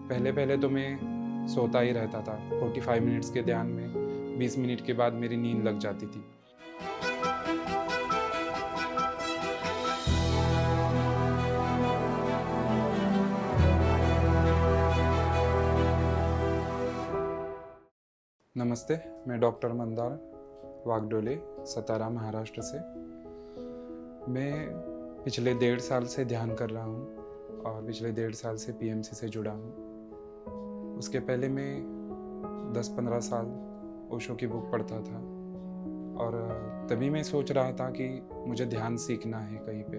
पहले पहले तो मैं सोता ही रहता था। 45 मिनट्स के ध्यान में 20 मिनट के बाद मेरी नींद लग जाती थी। नमस्ते, मैं डॉक्टर मंदार वागडोले, सतारा, महाराष्ट्र से। मैं पिछले 1.5 साल से ध्यान कर रहा हूँ और पिछले 1.5 साल से पीएमसी से जुड़ा हूँ। उसके पहले मैं 10-15 साल ओशो की बुक पढ़ता था और तभी मैं सोच रहा था कि मुझे ध्यान सीखना है कहीं पे,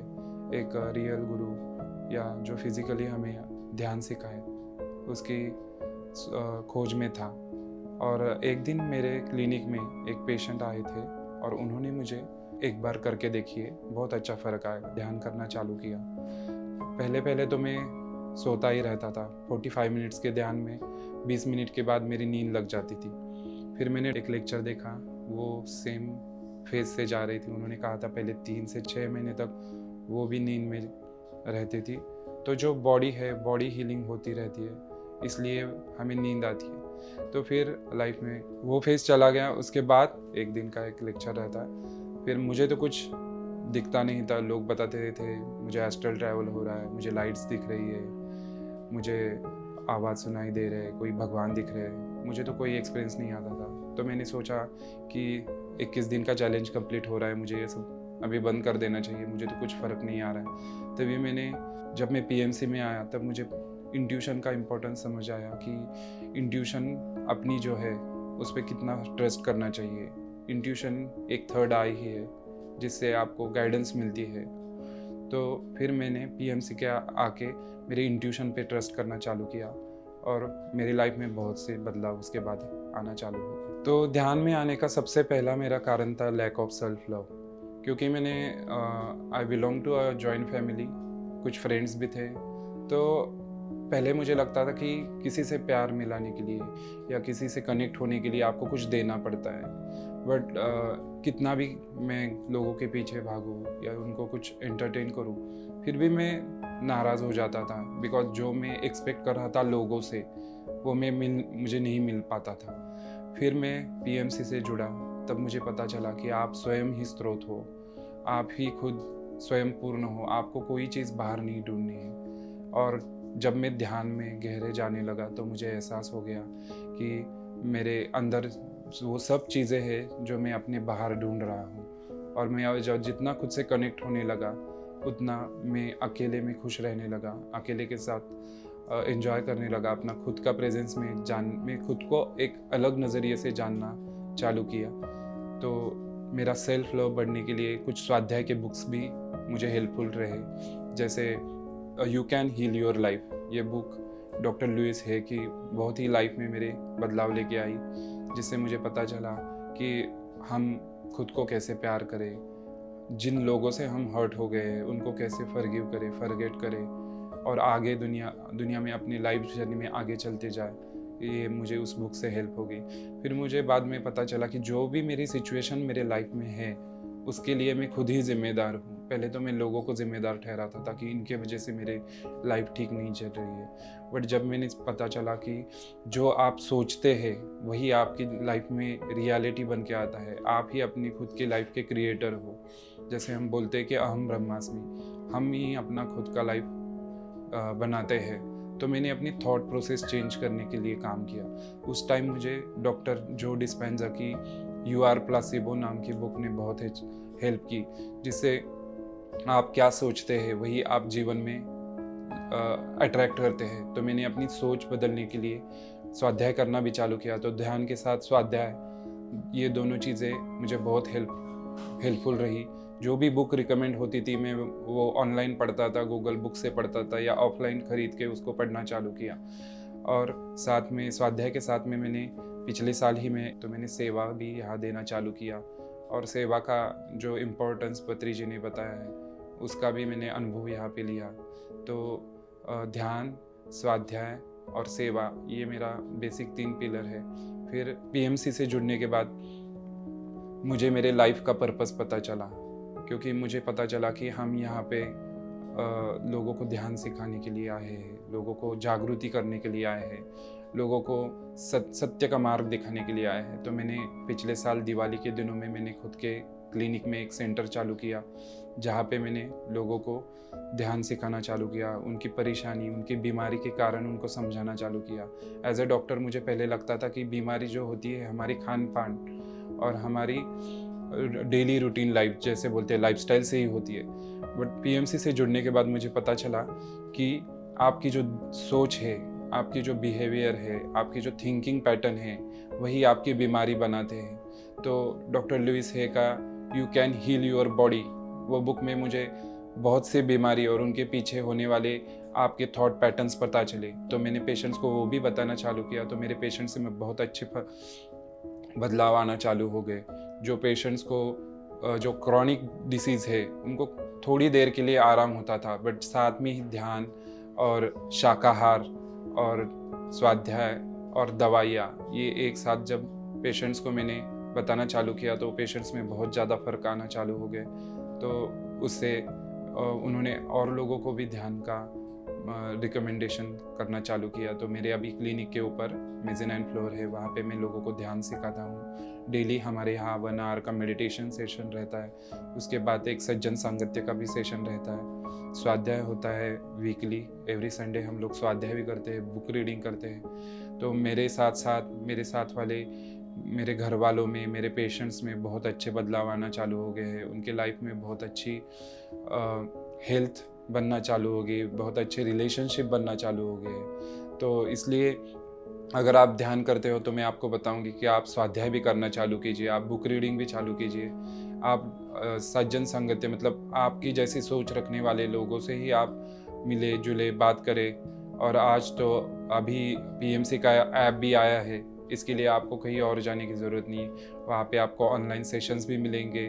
एक रियल गुरु या जो फिज़िकली हमें ध्यान सिखाए, उसकी खोज में था। और एक दिन मेरे क्लिनिक में एक पेशेंट आए थे और उन्होंने मुझे एक बार करके देखिए, बहुत अच्छा फ़र्क आया। ध्यान करना चालू किया। पहले पहले तो मैं सोता ही रहता था। 45 मिनट्स के ध्यान में 20 मिनट के बाद मेरी नींद लग जाती थी। फिर मैंने एक लेक्चर देखा, वो सेम फेज़ से जा रही थी। उन्होंने कहा था पहले 3 से 6 महीने तक वो भी नींद में रहती थी। तो जो बॉडी है, बॉडी हीलिंग होती रहती है, इसलिए हमें नींद आती है। तो फिर लाइफ में वो फेज़ चला गया। उसके बाद एक दिन का एक लेक्चर रहता है। फिर मुझे तो कुछ दिखता नहीं था। लोग बताते थे मुझे एस्ट्रल ट्रैवल हो रहा है, मुझे लाइट्स दिख रही है, मुझे आवाज़ सुनाई दे रहे है, कोई भगवान दिख रहे हैं। मुझे तो कोई एक्सपीरियंस नहीं आता था। तो मैंने सोचा कि 21 दिन का चैलेंज कंप्लीट हो रहा है, मुझे ये सब अभी बंद कर देना चाहिए, मुझे तो कुछ फ़र्क नहीं आ रहा है। तभी जब मैं पीएमसी में आया तब मुझे इंट्यूशन का इम्पोर्टेंस समझ आया कि इंट्यूशन अपनी जो है उस पर कितना ट्रस्ट करना चाहिए। इंट्यूशन एक थर्ड आई ही है जिससे आपको गाइडेंस मिलती है। तो फिर मैंने पीएमसी के आके मेरे इंट्यूशन पे ट्रस्ट करना चालू किया और मेरी लाइफ में बहुत से बदलाव उसके बाद आना चालू हो गए। तो ध्यान में आने का सबसे पहला मेरा कारण था लैक ऑफ सेल्फ लव, क्योंकि I belong to a joint family, कुछ फ्रेंड्स भी थे। तो पहले मुझे लगता था कि किसी से प्यार मिलाने के लिए या किसी से कनेक्ट होने के लिए आपको कुछ देना पड़ता है। बट कितना भी मैं लोगों के पीछे भागूँ या उनको कुछ एंटरटेन करूँ, फिर भी मैं नाराज़ हो जाता था, बिकॉज जो मैं एक्सपेक्ट कर रहा था लोगों से वो मुझे नहीं मिल पाता था। फिर मैं पीएमसी से जुड़ा, तब मुझे पता चला कि आप स्वयं ही स्रोत हो, आप ही खुद स्वयं पूर्ण हो, आपको कोई चीज़ बाहर नहीं ढूंढनी है। और जब मैं ध्यान में गहरे जाने लगा तो मुझे एहसास हो गया कि मेरे अंदर वो सब चीज़ें हैं जो मैं अपने बाहर ढूंढ रहा हूँ। और मैं जब जितना खुद से कनेक्ट होने लगा उतना मैं अकेले में खुश रहने लगा, अकेले के साथ एंजॉय करने लगा अपना खुद का प्रेजेंस मैं खुद को एक अलग नज़रिए से जानना चालू किया। तो मेरा सेल्फ लव बढ़ने के लिए कुछ स्वाध्याय के बुक्स भी मुझे हेल्पफुल रहे, जैसे you can heal your life. ये बुक डॉक्टर लुइस है कि बहुत ही लाइफ में मेरे बदलाव लेके आई, जिससे मुझे पता चला कि हम खुद को कैसे प्यार करें, जिन लोगों से हम हर्ट हो गए हैं उनको कैसे फॉरगिव करें, फॉरगेट करें और आगे दुनिया में अपनी लाइफ जर्नी में आगे चलते जाए। ये मुझे उस बुक से हेल्प हो गई। फिर मुझे बाद में पता चला कि जो भी मेरी सिचुएशन मेरे लाइफ में है उसके लिए मैं खुद ही जिम्मेदार हूँ। पहले तो मैं लोगों को ज़िम्मेदार ठहराता था कि इनके वजह से मेरे लाइफ ठीक नहीं चल रही है। बट जब मैंने पता चला कि जो आप सोचते हैं वही आपकी लाइफ में रियलिटी बन के आता है, आप ही अपनी खुद की लाइफ के क्रिएटर हो। जैसे हम बोलते हैं कि अहम ब्रह्मास्मि, हम ही अपना खुद का लाइफ बनाते हैं। तो मैंने अपनी थॉट प्रोसेस चेंज करने के लिए काम किया। उस टाइम मुझे डॉक्टर जो डिस्पेंजा की यू आर प्लासिबो नाम की बुक ने बहुत हेल्प की, जिससे आप क्या सोचते हैं वही आप जीवन में अट्रैक्ट करते हैं। तो मैंने अपनी सोच बदलने के लिए स्वाध्याय करना भी चालू किया। तो ध्यान के साथ स्वाध्याय, ये दोनों चीज़ें मुझे बहुत हेल्पफुल रही। जो भी बुक रिकमेंड होती थी मैं वो ऑनलाइन पढ़ता था, गूगल बुक से पढ़ता था या ऑफलाइन ख़रीद के उसको पढ़ना चालू किया। और साथ में स्वाध्याय के साथ में मैंने पिछले साल ही मैंने सेवा भी यहाँ देना चालू किया। और सेवा का जो इम्पोर्टेंस पत्री जी ने बताया है उसका भी मैंने अनुभव यहाँ पे लिया। तो ध्यान, स्वाध्याय और सेवा, ये मेरा बेसिक 3 पिलर है। फिर पीएमसी से जुड़ने के बाद मुझे मेरे लाइफ का पर्पस पता चला, क्योंकि मुझे पता चला कि हम यहाँ पे लोगों को ध्यान सिखाने के लिए आए हैं, लोगों को जागृति करने के लिए आए हैं, लोगों को सत्य का मार्ग दिखाने के लिए आए हैं। तो मैंने पिछले साल दिवाली के दिनों में मैंने खुद के क्लिनिक में एक सेंटर चालू किया, जहाँ पे मैंने लोगों को ध्यान सिखाना चालू किया, उनकी परेशानी, उनकी बीमारी के कारण उनको समझाना चालू किया। एज ए डॉक्टर मुझे पहले लगता था कि बीमारी जो होती है हमारी खान पान और हमारी डेली रूटीन लाइफ, जैसे बोलते हैं लाइफस्टाइल से ही होती है। बट पीएमसी से जुड़ने के बाद मुझे पता चला कि आपकी जो सोच है, आपकी जो बिहेवियर है, आपकी जो थिंकिंग पैटर्न है, वही आपकी बीमारी बनाते हैं। तो डॉक्टर लुइस है का you can heal your body, वो बुक में मुझे बहुत से बीमारी और उनके पीछे होने वाले आपके थॉट पैटर्न्स पता चले। तो मैंने पेशेंट्स को वो भी बताना चालू किया। तो मेरे पेशेंट्स में बहुत अच्छे बदलाव आना चालू हो गए। जो पेशेंट्स को जो क्रॉनिक डिसीज़ है उनको थोड़ी देर के लिए आराम होता था, बट साथ में ही ध्यान और शाकाहार और स्वाध्याय और दवाइयाँ, ये एक साथ जब पेशेंट्स को मैंने बताना चालू किया तो पेशेंट्स में बहुत ज़्यादा फ़र्क आना चालू हो गए। तो उससे उन्होंने और लोगों को भी ध्यान का रिकमेंडेशन करना चालू किया। तो मेरे अभी क्लिनिक के ऊपर मेज़ेनाइन फ्लोर है, वहाँ पे मैं लोगों को ध्यान सिखाता हूँ। डेली हमारे यहाँ 1 आवर का मेडिटेशन सेशन रहता है, उसके बाद एक सज्जन सांगत्य का भी सेशन रहता है। स्वाध्याय होता है वीकली, एवरी संडे हम लोग स्वाध्याय भी करते हैं, बुक रीडिंग करते हैं। तो मेरे साथ वाले मेरे घर वालों में, मेरे पेशेंट्स में बहुत अच्छे बदलाव आना चालू हो गए हैं। उनके लाइफ में बहुत अच्छी हेल्थ बनना चालू हो गई, बहुत अच्छे रिलेशनशिप बनना चालू हो गए। तो इसलिए अगर आप ध्यान करते हो तो मैं आपको बताऊंगी कि आप स्वाध्याय भी करना चालू कीजिए, आप बुक रीडिंग भी चालू कीजिए, आप सज्जन संगत्य मतलब आपकी जैसी सोच रखने वाले लोगों से ही आप मिले जुले, बात करें। और आज तो अभी पीएमसी का ऐप भी आया है, इसके लिए आपको कहीं और जाने की ज़रूरत नहीं है। वहाँ पे आपको ऑनलाइन सेशंस भी मिलेंगे,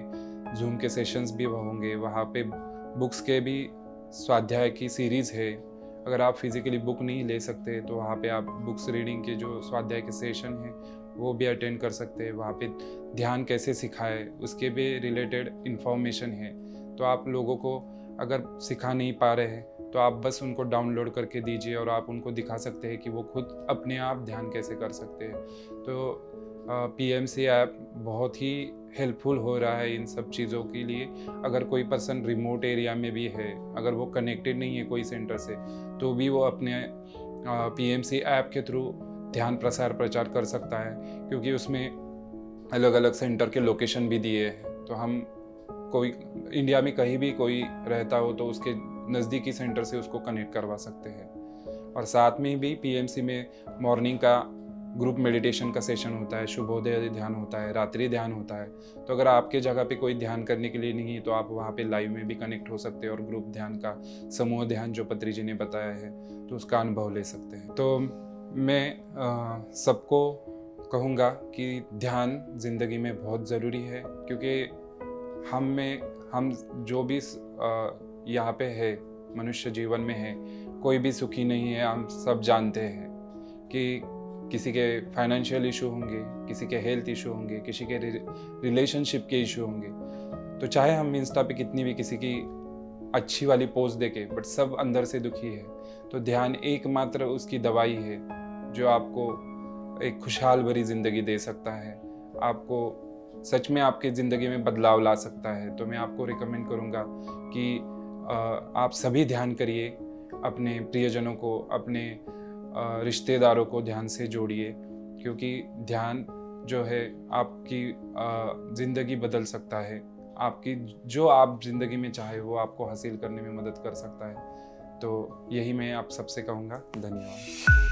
जूम के सेशंस भी होंगे, वहाँ पे बुक्स के भी स्वाध्याय की सीरीज़ है। अगर आप फिज़िकली बुक नहीं ले सकते तो वहाँ पे आप बुक्स रीडिंग के जो स्वाध्याय के सेशन हैं वो भी अटेंड कर सकते हैं। वहाँ पे ध्यान कैसे सिखाए उसके भी रिलेटेड इन्फॉर्मेशन है। तो आप लोगों को अगर सिखा नहीं पा रहे हैं तो आप बस उनको डाउनलोड करके दीजिए और आप उनको दिखा सकते हैं कि वो खुद अपने आप ध्यान कैसे कर सकते हैं। तो पीएमसी ऐप बहुत ही हेल्पफुल हो रहा है इन सब चीज़ों के लिए। अगर कोई पर्सन रिमोट एरिया में भी है, अगर वो कनेक्टेड नहीं है कोई सेंटर से, तो भी वो अपने पीएमसी ऐप के थ्रू ध्यान प्रसार प्रचार कर सकता है, क्योंकि उसमें अलग अलग सेंटर के लोकेशन भी दिए हैं। तो हम कोई इंडिया में कहीं भी कोई रहता हो तो उसके नज़दीकी सेंटर से उसको कनेक्ट करवा सकते हैं। और साथ में भी पीएमसी में मॉर्निंग का ग्रुप मेडिटेशन का सेशन होता है, शुभोदय ध्यान होता है, रात्रि ध्यान होता है। तो अगर आपके जगह पे कोई ध्यान करने के लिए नहीं है तो आप वहाँ पे लाइव में भी कनेक्ट हो सकते हैं और ग्रुप ध्यान का, समूह ध्यान जो पत्री जी ने बताया है, तो उसका अनुभव ले सकते हैं। तो मैं सबको कहूँगा कि ध्यान ज़िंदगी में बहुत ज़रूरी है, क्योंकि हम जो भी यहाँ पे है, मनुष्य जीवन में है, कोई भी सुखी नहीं है। हम सब जानते हैं कि किसी के फाइनेंशियल इशू होंगे, किसी के हेल्थ इशू होंगे, किसी के रिलेशनशिप के इशू होंगे। तो चाहे हम इंस्टा पे कितनी भी किसी की अच्छी वाली पोस्ट देखें, बट सब अंदर से दुखी है। तो ध्यान एकमात्र उसकी दवाई है जो आपको एक खुशहाल भरी ज़िंदगी दे सकता है, आपको सच में आपकी ज़िंदगी में बदलाव ला सकता है। तो मैं आपको रिकमेंड करूँगा कि आप सभी ध्यान करिए, अपने प्रियजनों को, अपने रिश्तेदारों को ध्यान से जोड़िए, क्योंकि ध्यान जो है आपकी ज़िंदगी बदल सकता है। आपकी जो आप ज़िंदगी में चाहे वो आपको हासिल करने में मदद कर सकता है। तो यही मैं आप सबसे कहूँगा। धन्यवाद।